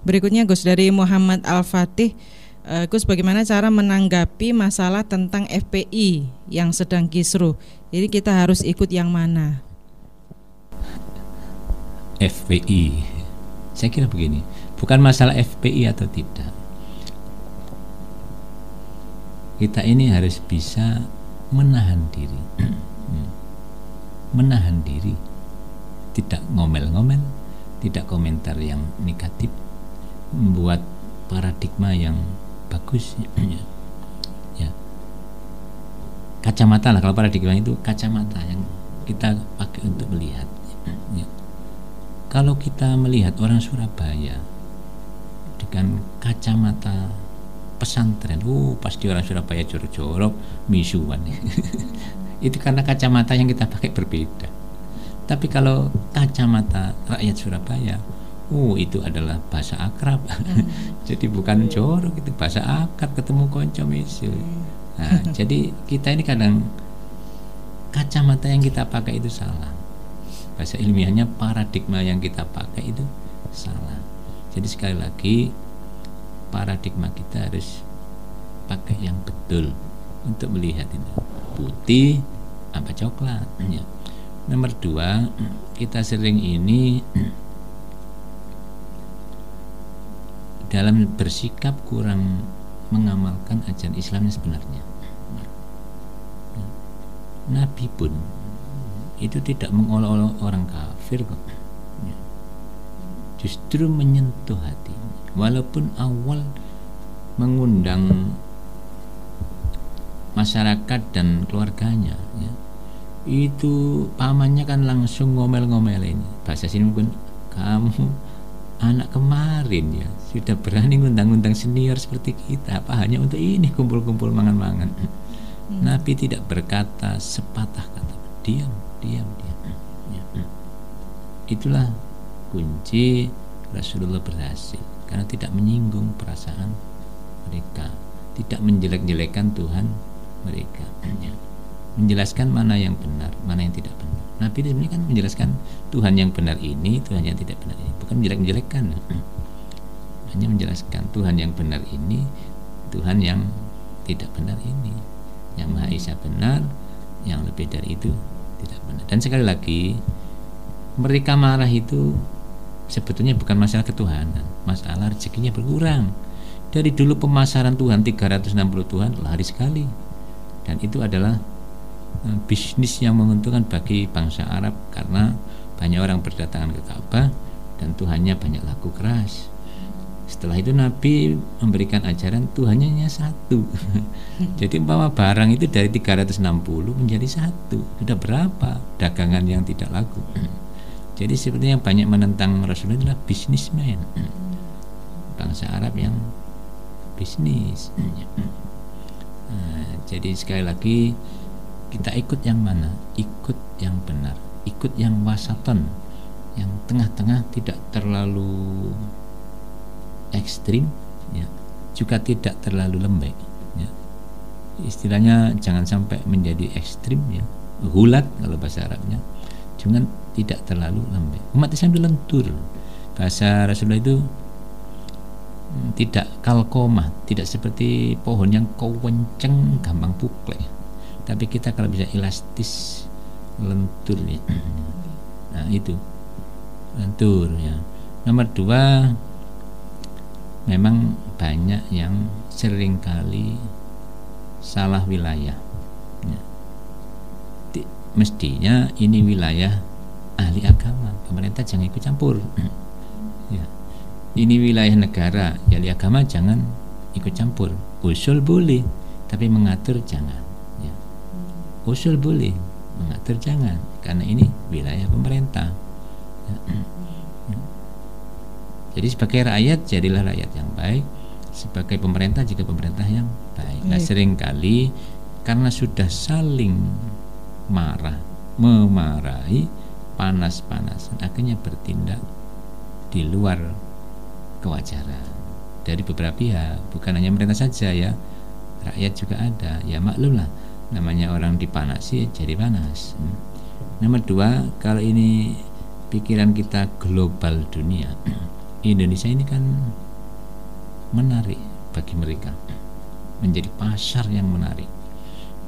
Berikutnya Gus dari Muhammad Al-Fatih. Gus, bagaimana cara menanggapi masalah tentang FPI yang sedang kisruh? Jadi kita harus ikut yang mana? FPI, saya kira begini, bukan masalah FPI atau tidak. Kita ini harus bisa menahan diri, menahan diri, tidak ngomel-ngomel, tidak komentar yang negatif, membuat paradigma yang bagus, ya. Kacamata lah, kalau paradigma itu kacamata yang kita pakai untuk melihat, ya. Kalau kita melihat orang Surabaya dengan kacamata pesantren, pasti orang Surabaya jorok-jorok, misuan. Itu karena kacamata yang kita pakai berbeda. Tapi kalau kacamata rakyat Surabaya, itu adalah bahasa akrab. Jadi bukan jorok, itu bahasa akrab, ketemu konco misu. Nah, jadi kita ini kadang kacamata yang kita pakai itu salah. Bahasa ilmiahnya paradigma yang kita pakai itu salah. Jadi sekali lagi paradigma kita harus pakai yang betul untuk melihat itu putih apa coklat, ya. Nomor 2, kita sering ini dalam bersikap kurang mengamalkan ajaran Islam yang sebenarnya. Nabi pun itu tidak mengolok-olok orang kafir kok, justru menyentuh hati. Walaupun awal mengundang masyarakat dan keluarganya, ya, itu pamannya kan langsung ngomel-ngomelin. Bahasa sini mungkin, kamu anak kemarin ya sudah berani ngundang-undang senior seperti kita, apa hanya untuk ini kumpul-kumpul mangan-mangan. Nabi tidak berkata sepatah kata, diam. Ya. Itulah kunci Rasulullah berhasil, karena tidak menyinggung perasaan mereka, tidak menjelek-jelekan Tuhan mereka, ya. Menjelaskan mana yang benar, mana yang tidak benar. Nabi ini kan menjelaskan Tuhan yang benar ini, Tuhan yang tidak benar ini, bukan menjelek-jelekan. Hanya menjelaskan Tuhan yang benar ini, Tuhan yang tidak benar ini. Yang Maha Esa benar, yang lebih dari itu tidak benar. Dan sekali lagi, mereka marah itu sebetulnya bukan masalah ketuhanan, masalah rezekinya berkurang. Dari dulu pemasaran Tuhan 360 Tuhan laris sekali, dan itu adalah bisnis yang menguntungkan bagi bangsa Arab, karena banyak orang berdatangan ke Ka'bah dan Tuhannya banyak laku keras. Setelah itu Nabi memberikan ajaran Tuhannya hanya satu. Jadi umpama barang itu dari 360 menjadi satu, sudah berapa dagangan yang tidak laku. Jadi sepertinya yang banyak menentang Rasulullah adalah bisnismen, bangsa Arab yang bisnis. Jadi sekali lagi, kita ikut yang mana? Ikut yang benar, ikut yang wasaton, yang tengah-tengah, tidak terlalu ekstrim, ya, juga tidak terlalu lembek, ya. Istilahnya jangan sampai menjadi ekstrim, ya, hulat kalau bahasa Arabnya, jangan tidak terlalu lembek. Umat Islam itu lentur. Bahasa Rasulullah itu tidak kalkomah, tidak seperti pohon yang kenceng gampang pukle. Tapi kita kalau bisa elastis, lentur, ya. Nah itu lentur, ya. Nomor 2, memang banyak yang seringkali salah wilayah, ya. Mestinya ini wilayah ahli agama, pemerintah jangan ikut campur, ya. Ini wilayah negara, ya, ahli agama jangan ikut campur. Usul boleh, tapi mengatur jangan, ya. Usul boleh, mengatur jangan, karena ini wilayah pemerintah, ya. Jadi sebagai rakyat, jadilah rakyat yang baik. Sebagai pemerintah, juga pemerintah yang baik. Nah, seringkali karena sudah saling marah, memarahi, panas-panasan, akhirnya bertindak di luar kewajaran dari beberapa pihak. Bukan hanya pemerintah saja, ya, rakyat juga ada. Ya maklumlah, namanya orang dipanasi jadi panas. Nomor 2, kalau ini pikiran kita global dunia, Indonesia ini kan menarik bagi mereka, menjadi pasar yang menarik.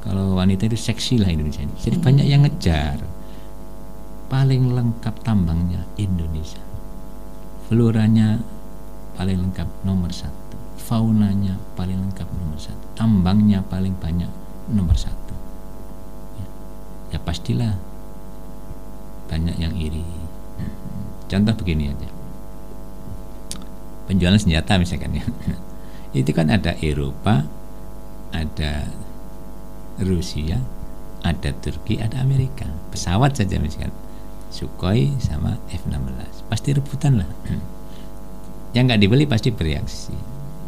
Kalau wanita itu seksi lah Indonesia ini, jadi banyak yang ngejar. Paling lengkap tambangnya Indonesia, floranya paling lengkap nomor 1, faunanya paling lengkap nomor 1, tambangnya paling banyak nomor 1. Ya pastilah banyak yang iri. Contoh begini aja, penjualan senjata misalkan ya, itu kan ada Eropa, ada Rusia, ada Turki, ada Amerika. Pesawat saja misalkan Sukhoi sama F-16 pasti rebutan lah. Yang nggak dibeli pasti bereaksi.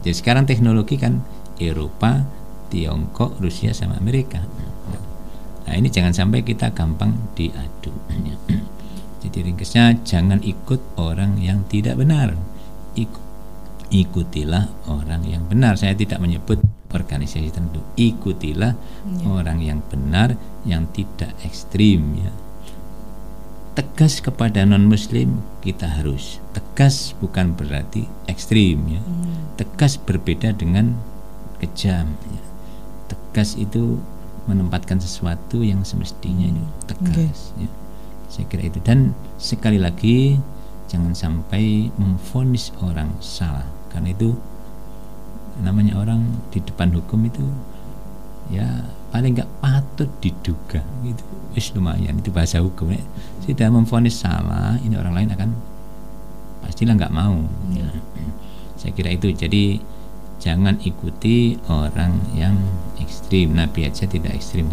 Jadi sekarang teknologi kan Eropa, Tiongkok, Rusia sama Amerika. Nah ini jangan sampai kita gampang diadu. Jadi ringkasnya, jangan ikut orang yang tidak benar, ikutilah orang yang benar. Saya tidak menyebut organisasi tertentu, ikutilah orang yang benar, yang tidak ekstrim ya. Tegas kepada non-muslim kita harus tegas, bukan berarti ekstrim ya. Tegas berbeda dengan kejam ya. Tegas itu menempatkan sesuatu yang semestinya itu tegas ya. Saya kira itu. Dan sekali lagi, jangan sampai memvonis orang salah, karena itu namanya orang di depan hukum itu ya paling nggak patut diduga gitu. Wis lumayan, itu bahasa hukum ya. Sudah memvonis salah, ini orang lain akan pastilah nggak mau ya. Saya kira itu. Jadi jangan ikuti orang yang ekstrim. Nabi aja tidak ekstrim.